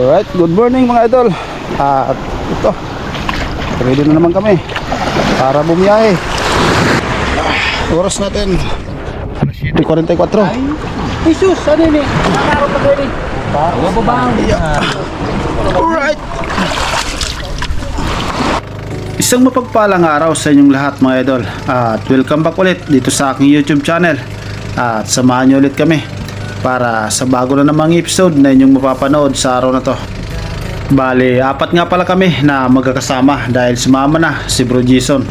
Alright, good morning mga idol. At ito, ready na naman kami para bumiyahe. Oras natin 7:44. Jesus, ano yun eh? Nakaraw pa doon eh. Bababang. Alright. Isang mapagpalang araw sa inyong lahat mga idol. At welcome back ulit dito sa aking YouTube channel. At samahan niyo ulit kami para sa bago na namang episode na inyong mapapanood sa araw na to. Bale, apat nga pala kami na magkakasama dahil sumama na si Bro Jason.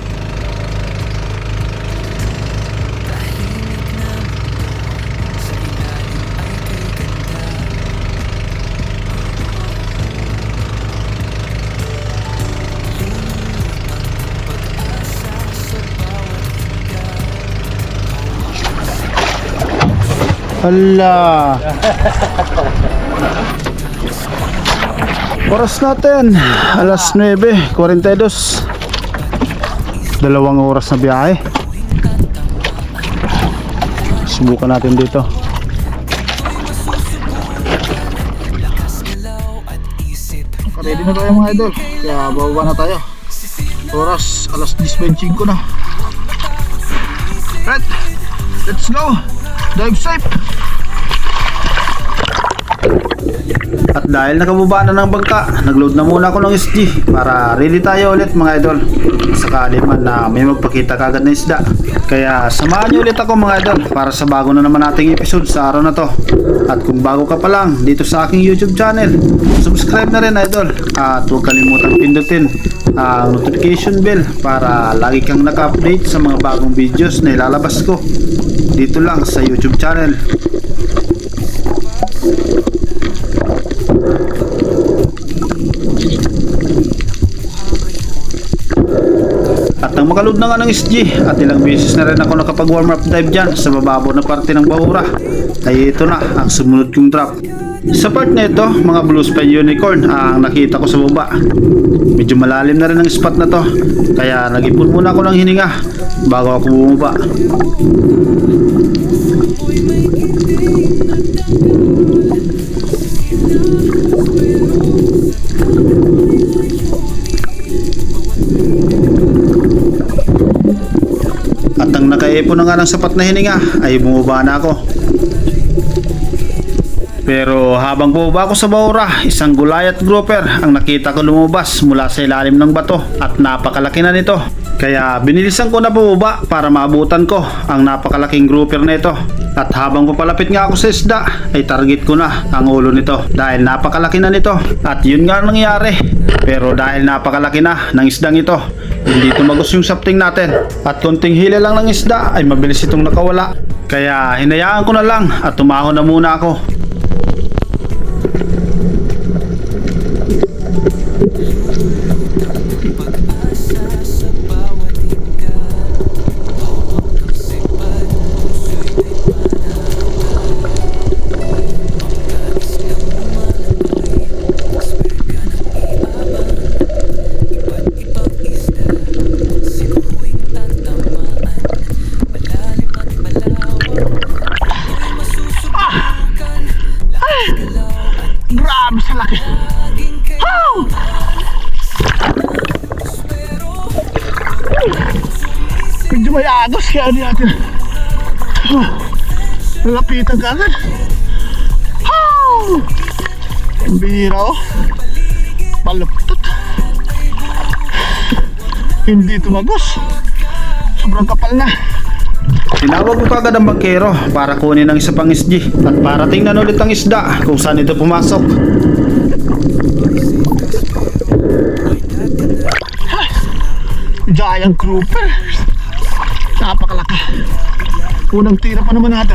Hala. Oras natin alas 9:42. 2 oras na biyahe. Subukan natin dito. Ready na tayo mga idol. Kaya bababa na tayo. Oras alas 10:25 na. Right, let's go. Dive safe. At dahil nakababa na ng bangka, nagload na muna ako ng SG para ready tayo ulit mga idol. Sakali man na may magpakita kagad na isda. Kaya samahan niyo ulit ako mga idol para sa bago na naman nating episode sa araw na to. At kung bago ka pa lang dito sa aking YouTube channel, subscribe na rin idol. At huwag kalimutang pindutin ang notification bell para lagi kang naka-update sa mga bagong videos na ilalabas ko dito lang sa YouTube channel. At nang makaload na nga ng SG at ilang beses na rin ako nakapag warm up dive dyan sa mababaw na parte ng bahura, ay ito na ang sumunod kong drop. Sa part na ito, mga blue spine unicorn ang nakita ko sa baba. Medyo malalim na rin ang spot na to, kaya nag-ipon muna ako ng hininga bago ako bumaba. At ang nakaipon na nga ng sapat na hininga ay bumaba na ako. Pero habang bumaba ako sa bahura, isang Goliath grouper ang nakita ko lumabas mula sa ilalim ng bato at napakalaki na nito. Kaya binilisan ko na bumaba para maabutan ko ang napakalaking grouper na ito. At habang papalapit nga ako sa isda ay target ko na ang ulo nito dahil napakalaki na nito. At yun nga nangyari. Pero dahil napakalaki na ng isdang ito, hindi tumagos yung sapting natin. At konting hila lang ng isda ay mabilis itong nakawala. Kaya hinayaan ko na lang at tumahon na muna ako. Grabe sa laki. Medyo may agos kaya di natin nalapitan ka agad. Ang bihira oh. Paluptot. Hindi tumagos. Sobrang kapal na. Tinawag ko kagad ang bangkero para kunin ang isa pang SG at para tingnan ulit ang isda kung saan ito pumasok. Giant grouper. Napakalaki. Unang tira pa naman natin.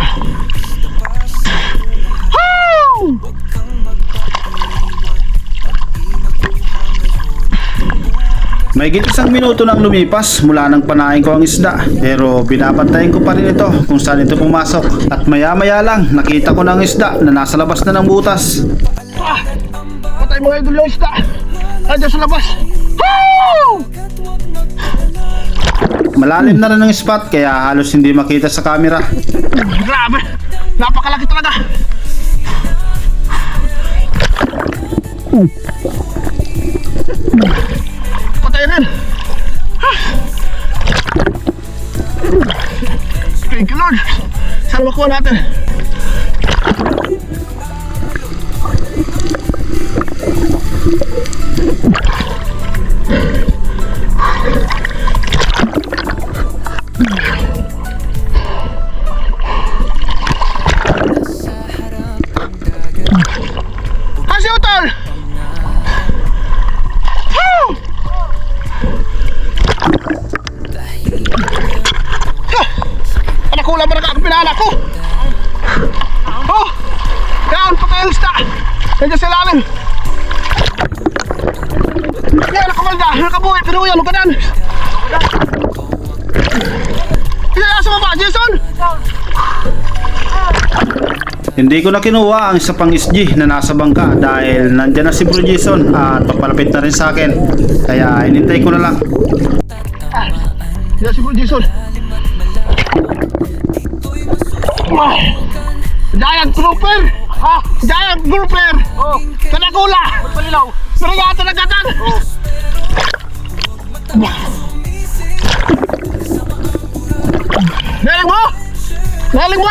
May isang minuto nang lumipas mula nang panahin ko ang isda, pero binabantayan ko pa rin ito kung saan ito pumasok. At maya maya lang nakita ko ng isda na nasa labas na ng butas. Patay mga idol yung isda. Andiyan sa labas. Malalim na rin ang spot kaya halos hindi makita sa camera. Grabe, napakalaki talaga. Patay rin. Thank you, Lord. Saan makuha natin? Kasi utol! Woo! Anak ko lang ba nakakapinala ko? Oh! Yan, patay ang lista! Nandiyan sa ilalim! Yan, nakamalda! Nakabuhay! Pero yan, ugadan! Isaya sa baba, Jason! Hindi ko na kinuha ang isa pang SG na nasa bangka dahil nandyan na si Bro Jason at papalapit na rin sa akin. Kaya inintay ko na lang. Yan si Bro Jason. Giant grouper! Ha? Giant grouper! Oh. Kanakula! Magpalilaw! Marigata na gatan! Oh. Naling mo! Naling mo!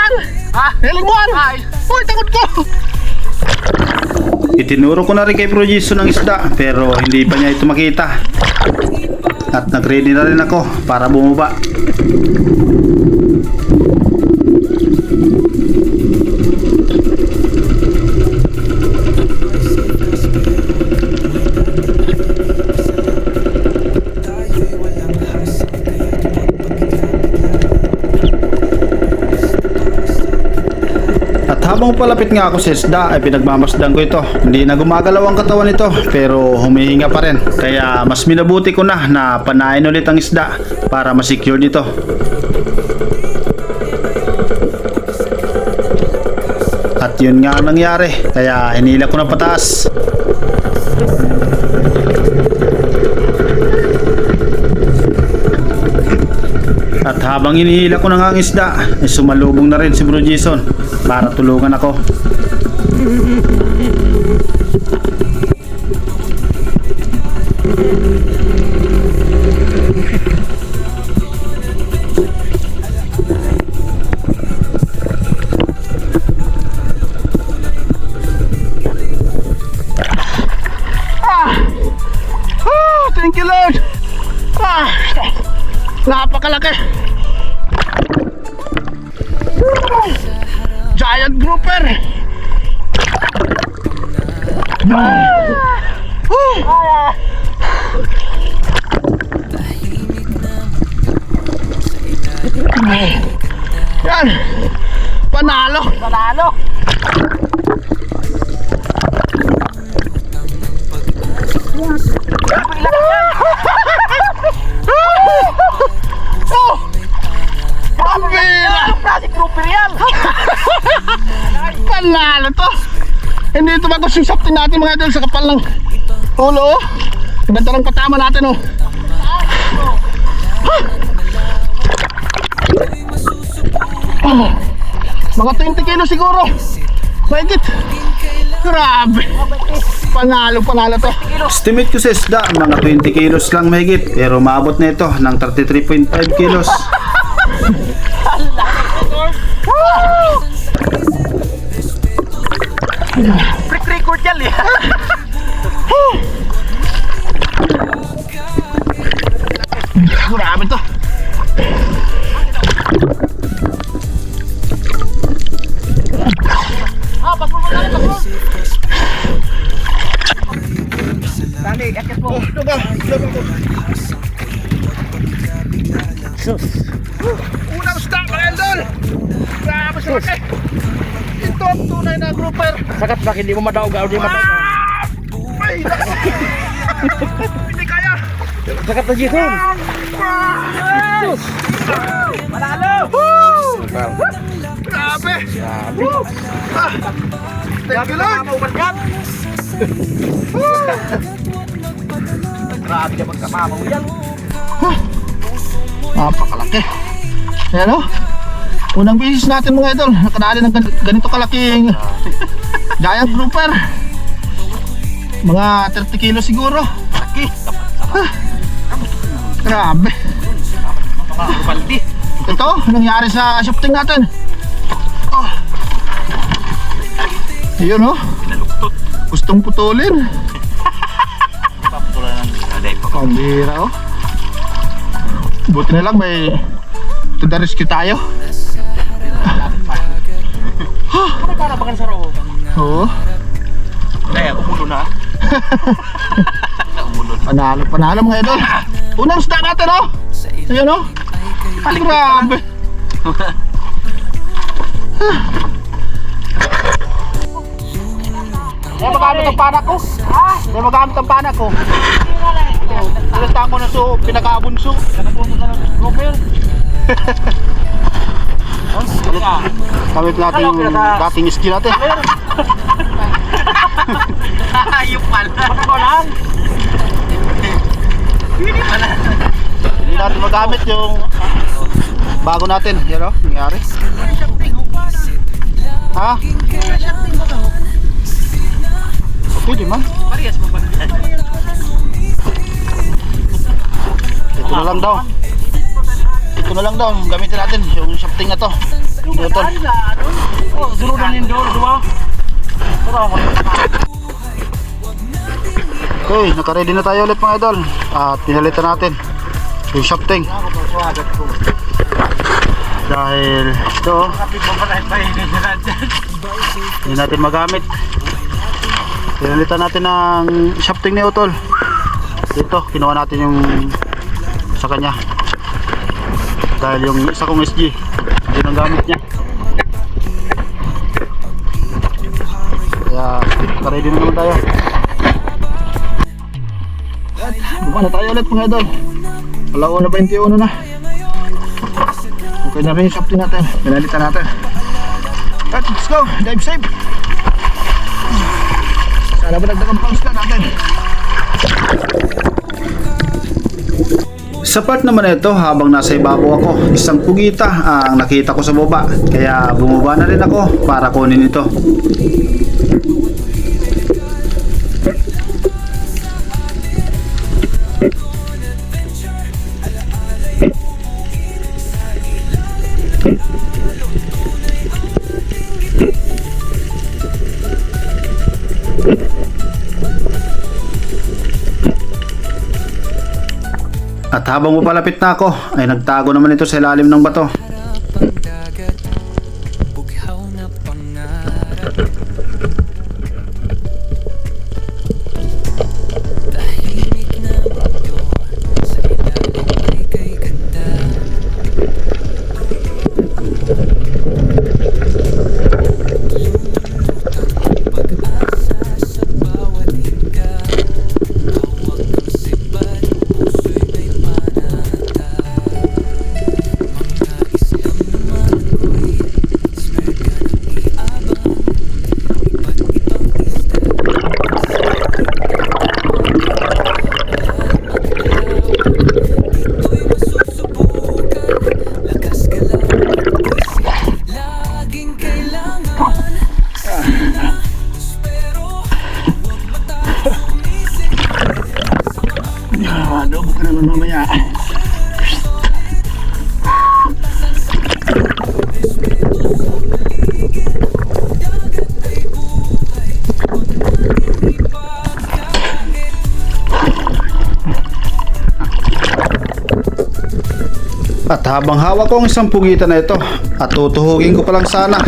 Ha? Naling mo! Ay! Uy, takot ko! Itinuro ko na rin kay Bro Jason ang isda pero hindi pa niya ito makita. At nag-ready na rin ako para bumaba. Habang palapit nga ako sa isda ay pinagmamasdan ko ito. Hindi na gumagalaw ang katawan nito pero humihinga pa rin. Kaya mas minabuti ko na panain ulit ang isda para masecure nito. At yun nga ang nangyari. Kaya hinila ko na pataas. At habang hinihila ko na nga ang isda, ay sumalubong na rin si Bro Jason para tulungan ako. Thank you, Lord! Napakalaki! Giant grouper! Yan! Panalo! Panalo! Panalo to! Hindi ito magusisaptin natin mga idol sa kapal ng ulo. Ganda ng patama natin oh. Mga 20 kilo siguro. Mahigit. Grabe. Panalo to. Estimate ko sa isda mga 20 kilos lang mahigit. Pero maabot na ito ng 33.5 kilos. Freak record yan eh. Grabe to. Pagpul mo dali, pagpul. Dali, akit mo. Luga ko. Sus. Unang stock mga idol. Grabe sa laki. Ito ang tunay na grouper. Sakat ba, hindi mo madaog-aw, di madaog. Ay, hindi kaya. Sakat na Jason. Sus. Manalo. Grabe. Thank you, Lord. Grabe na magkamamaw yan. Napakalaki. Ayan o. Unang beses natin mga idol. Nakadali ng ganito kalaking giant grouper. Mga 30 kilo siguro. Laki. Grabe. Mga baldi. Ito, nangyari sa shifting natin. Oh. Yun oh. Pinaluktot. Gustong putulin. Paputulan ng aday pa. Pambira oh. Buti na lang may to the rescue tayo. Ano para bakan sa roho? Oo. Daya, umulo na. Umulo na. Panalo mga idol. Unang start natin oh. Ayan oh. Grabe. Hindi magamit ang panak ko. Hindi magamit ang panak ko. Pinastaan ko na pinaka-abunso. Gopel. Gamit natin yung dating skill natin. Ayup pala. Makakulang. Hindi pala. Hindi natin magamit yung bago natin. Yan o, nangyari. Ha? Pwede man. Parehas mo pa. Ito na lang daw. Ito na lang daw. Gamitin natin yung shafting na to. Ito. Oh, sunod na nindo, dua. Okay, naka-ready na tayo ulit mga idol. At pinalitan natin yung shafting. Dahil ito, hindi natin magamit. Pinalitan natin ng shafting ni Utol. Ito, kinuha natin yung sa kanya. Dahil yung isa kong SG, yun ang gamit niya. Kaya, naka-ready na naman tayo. Buka na tayo ulit mga idol. Alauna 21 na. Okay na rin yung shafting natin. Pinalitan natin. Alright, let's go. Dive safe. Sana ba nagdagang pounds na natin. Sa part naman ito, habang nasa ibabaw ako, isang pugita ang nakita ko sa baba. Kaya bumaba na rin ako para kunin ito. At habang mapalapit na ako, ay nagtago naman ito sa ilalim ng bato. Buka naman mamaya. At habang hawak ko ang isang pugita na ito at tutuhugin ko pa lang sana,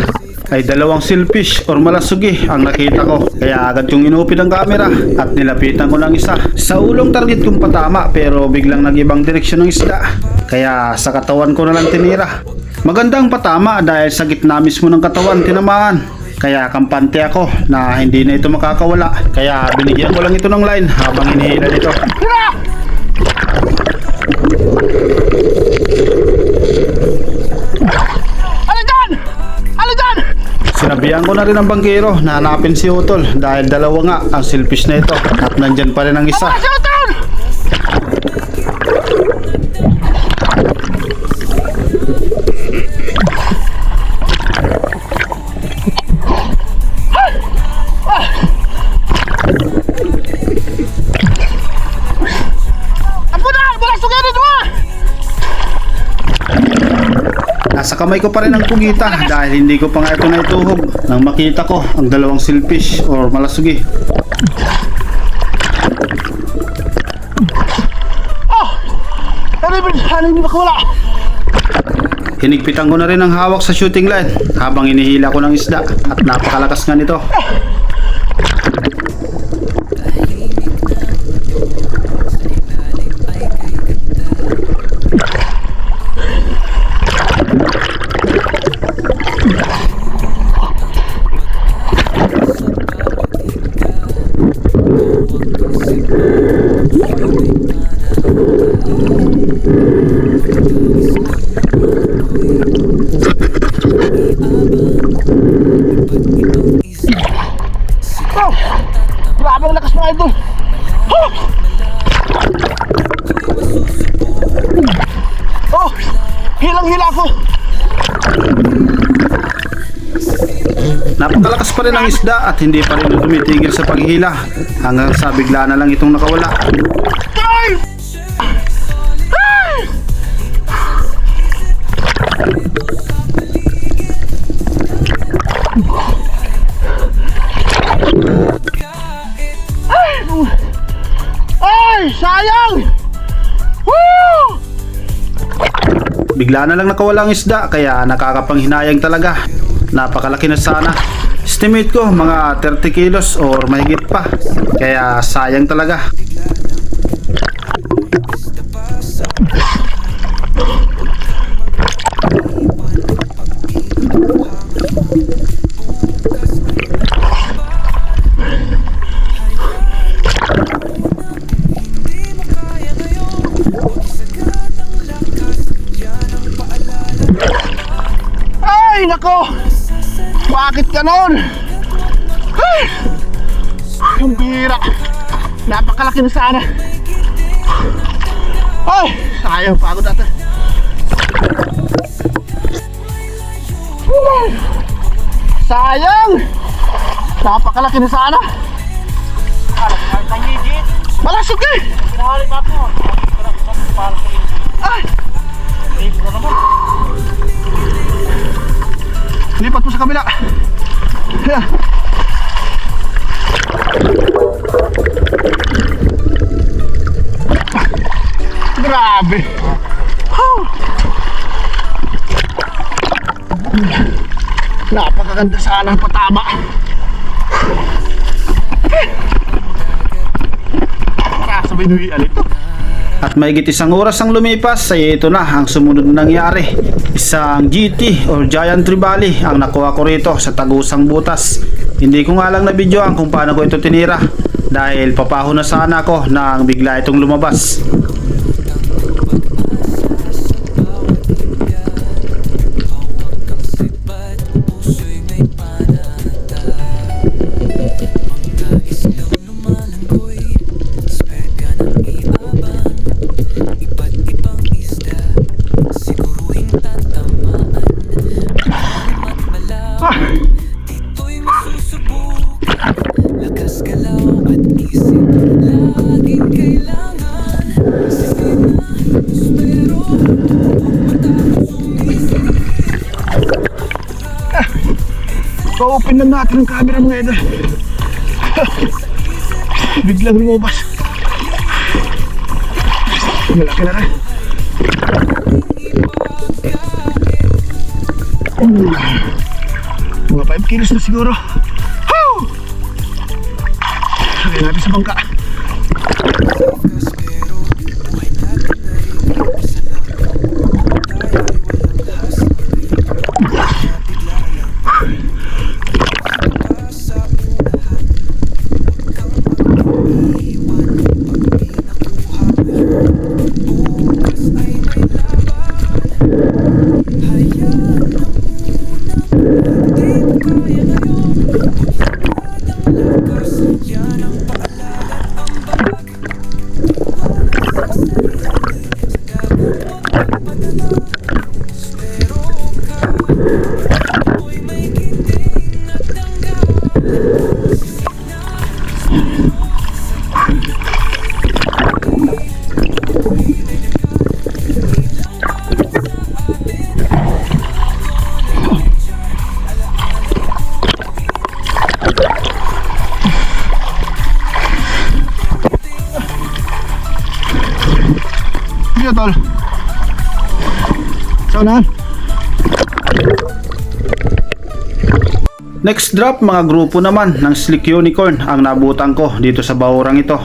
ay dalawang silfish or malasugi ang nakita ko. Kaya agad yung inupit ang camera at nilapitan ko ng isa. Sa ulong target kong patama pero biglang nag-ibang direksyon ng isda. Kaya sa katawan ko na lang tinira. Magandang patama dahil sa gitna mismo ng katawan tinamaan. Kaya kampante ako na hindi na ito makakawala. Kaya binigyan ko lang ito ng line habang hinihila nito. Sinabihan ko na rin ang bangkero na hanapin si Utol dahil dalawa nga ang silfish na ito at nandyan pa rin ang isa. kamay ko pa rin ang pugita dahil hindi ko pa nga ito naituhog nang makita ko ang dalawang silfish or malasugi. Ano hindi makawala? Hinigpitan ko na rin ang hawak sa shooting line habang inihila ko ng isda at napakalakas nga nito. Oh! Grabe ang lakas mga idol! Oh! Oh! Hilang-hila ako! Napakalakas pa rin ang isda at hindi pa rin tumitigil sa paghihila hanggang sa bigla na lang itong nakawala. Ay! Ay! Ay! Sayang! Woo! Bigla na lang nakawala ang isda kaya nakakapanghinayang talaga. Napakalaki na sana. Estimate ko mga 30 kilos or mahigit pa. Kaya sayang talaga. Ay, nako! Bakit ganon? Ay! Yung bira. Napakalaki na sana. Ay! Sayang, pagod natin. Sayang! Napakalaki na sana. Malasok eh! Ay! Lipat mo sa kabila. Yeah. Grabe. Napakaganda sana ang pataba. Sabay nung ialit to. At mahigit isang oras ang lumipas ay ito na ang sumunod na nangyari. Isang GT or Giant Trevally ang nakuha ko rito sa Tagusang Butas. Hindi ko nga lang na-videoan kung paano ko ito tinira dahil papaho na sana ako nang bigla itong lumabas. Pa-open lang natin ang camera mga idol. Biglang lumabas. Malaki na rin. Mga 5 kilos na siguro. Lagay natin sa bangka. Dito tol. Sa unahan. Next drop, mga grupo naman ng Slick Unicorn ang nabutan ko dito sa bahurang ito.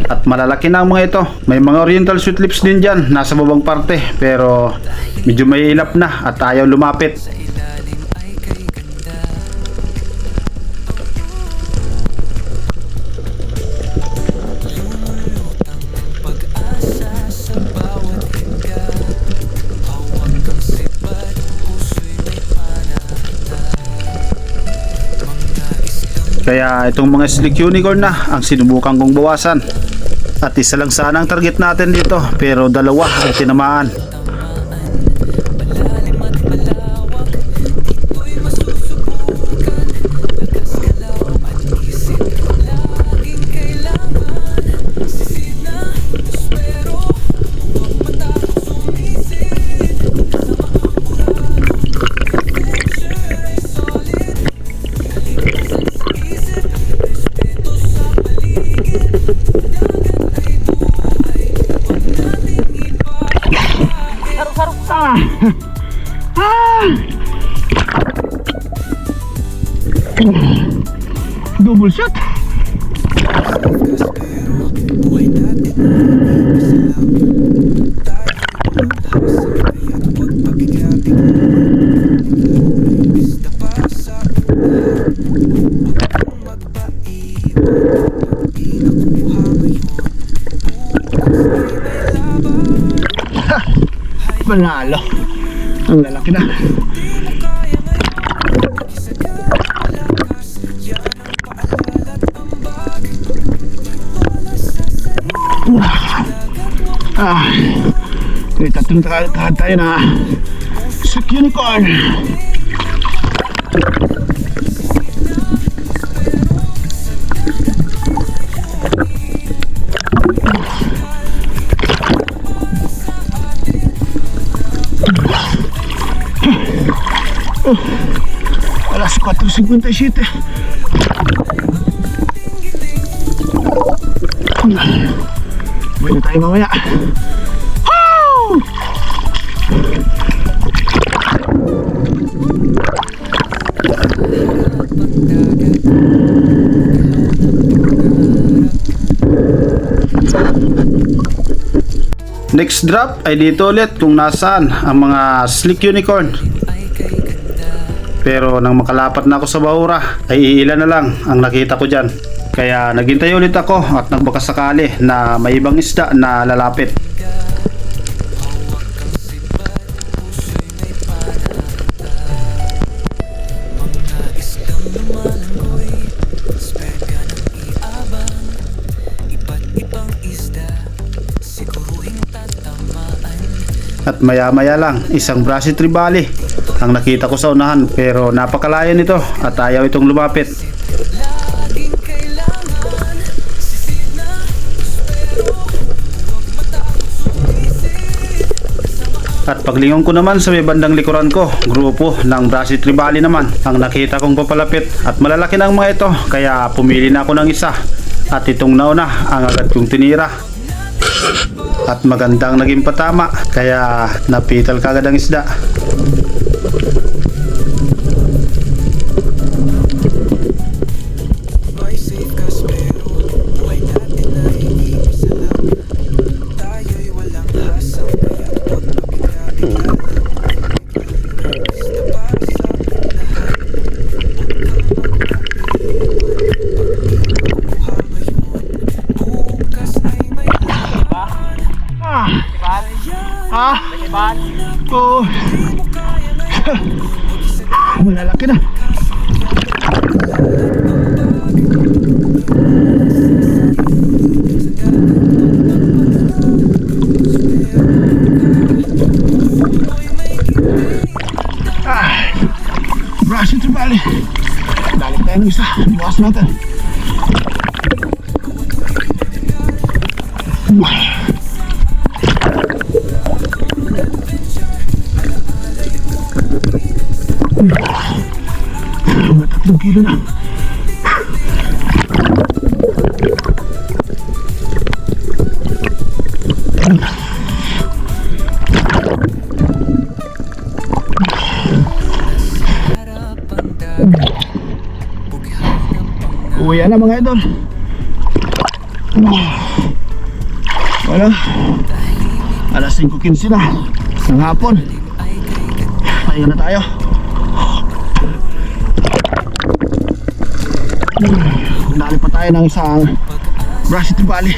At malalaki na ang mga ito. May mga oriental sweet lips din dyan, nasa babang parte. Pero medyo may ilap na at ayaw lumapit. Kaya itong mga Slick Unicorn na ang sinubukan kong bawasan. At isa lang sana ang target natin dito, pero dalawa ang tinamaan. Double shot. Panalo. Ang lalaki na. May tatlong takad tayo na Slick Unicorn. Alas 4:57. Buhay na tayo mamaya. Next drop ay dito ulit kung nasaan ang mga Slick Unicorn. Pero nang makalapat na ako sa bahura ay iilan na lang ang nakita ko dyan. Kaya naghintay ulit ako at nagbakasakali na may ibang isda na lalapit. At maya maya lang isang Brasi Tribali ang nakita ko sa unahan, pero napakalayo nito at ayaw itong lumapit. At paglingon ko naman sa may bandang likuran ko, grupo ng Brasi Tribali naman ang nakita kong papalapit at malalaki na ang mga ito, kaya pumili na ako ng isa at itong nauna ang agad kong tinira. At magandang naging patama, kaya napital kagad ang isda. Oo. Malalaki na. Brasi Tribali. Dalik tayo ng isa. Bukas natin. Mga 3 kilo na. Uwi na mga idol. Wala. Alas 5:15 na ng hapon. Pahinga na tayo. Dali pa tayo ng isang Bracity Valley.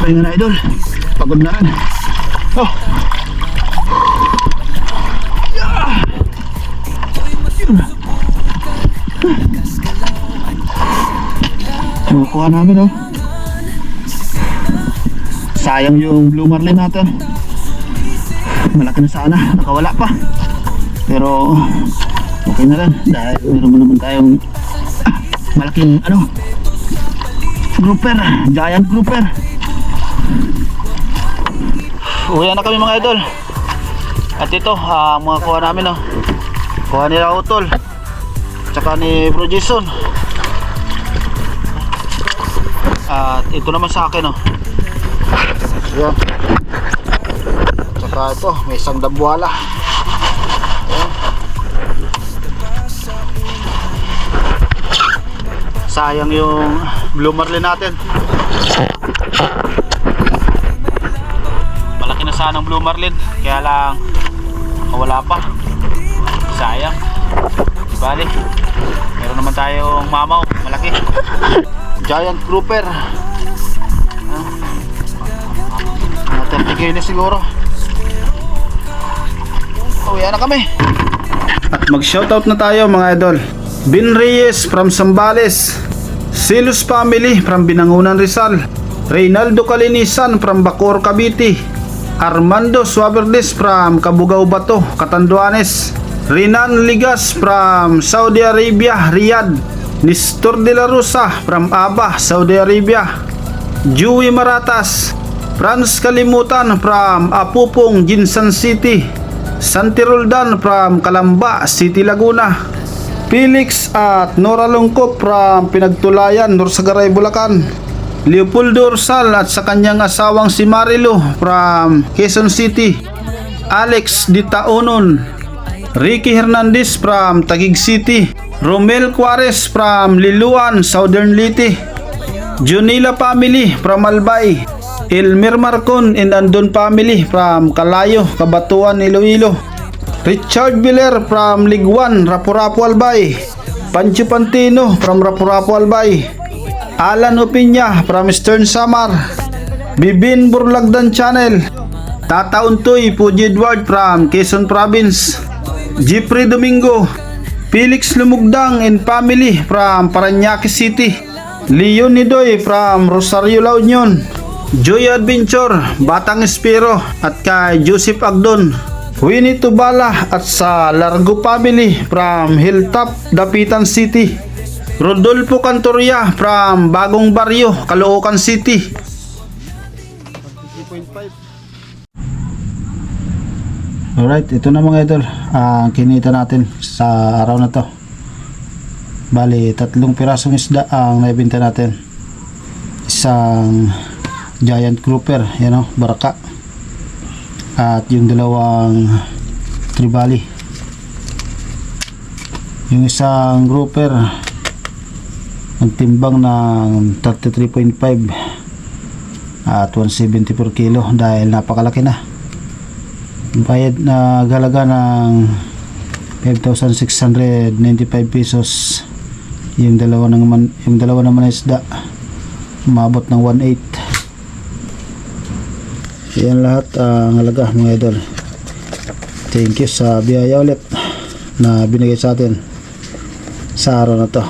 Pahinga na idol. Pagod na rin. Oh. Kukuha namin oh. Sayang yung blue marlin natin. Malaki na sana, nakawala pa. Pero okay na rin dahil meron naman tayong malaking grouper, giant grouper. Uwi na kami mga idol. At ito, mga kuha namin oh. Kuha nila Utol tsaka ni Bro Jason. At ito naman sa akin oh. Ayan. Tsaka ito, may isang dambuhala. Ayan. Sayang yung blue marlin natin. Malaki na sana ang blue marlin, kaya lang wala pa. Sayang. Di bali, meron naman tayong mamaw, malaki. Giant grouper. 30 kilo siguro. Uwi na kami. At mag-shoutout na tayo mga idol. Bin Reyes from Zambales, Silus Family from Binangunan Rizal, Reynaldo Kalinisan from Bacoor Cavite, Armando Suaverdes from Cabugao Bato, Catanduanes, Renan Ligas from Saudi Arabia, Riyadh, Nestor de la Rosa from Aba, Saudi Arabia, Joey Maratas, Franz Kalimutan from Apupong, Jinsan City, Santi Roldan from Calamba City, Laguna, Felix at Nora Lungkop from Pinagtulayan, Norsagaray, Bulacan, Leopoldo Orsal at sa kanyang asawang si Marilo from Quezon City, Alex Ditaonon, Ricky Hernandez from Taguig City, Romel Juarez from Liluan, Southern Leyte, Junila family from Albay, Elmer Marcon and Andon family from Calayo, Cabatuan, Iloilo, Richard Villar from Liguan, Rapu-Rapu, Albay, Pancho Pantino from Rapu-Rapu, Albay, Alan Opinya from Eastern Samar, Bibin Burlagdan Channel, Tata Untoy Puji Edward from Quezon Province, Jeffrey Domingo, Felix Lumugdang and family from Parañaque City, Leon Nidoy from Rosario, La Union, Joy Adventure, Batang Espero at kay Joseph Agdon, Winnie Tubala at sa Largo family from Hilltop, Dapitan City, Rodolfo Cantoria from Bagong Barrio, Caloocan City. 3.5. Alright, ito na mga idol ang kinita natin sa araw na to. Bali, 3 pirasong isda ang naibenta natin. Isang giant grouper, yan o, baraka. At yung 2 tribali. Yung isang grouper nagtimbang ng 33.5 at 170 per kilo dahil napakalaki na. Bayad na halaga ng 5,695 pesos. Yung dalawa naman na isda umabot ng 1.8. Yan lahat ang halaga mga idol. Thank you sa biyaya ulit na binigay sa atin sa araw na to.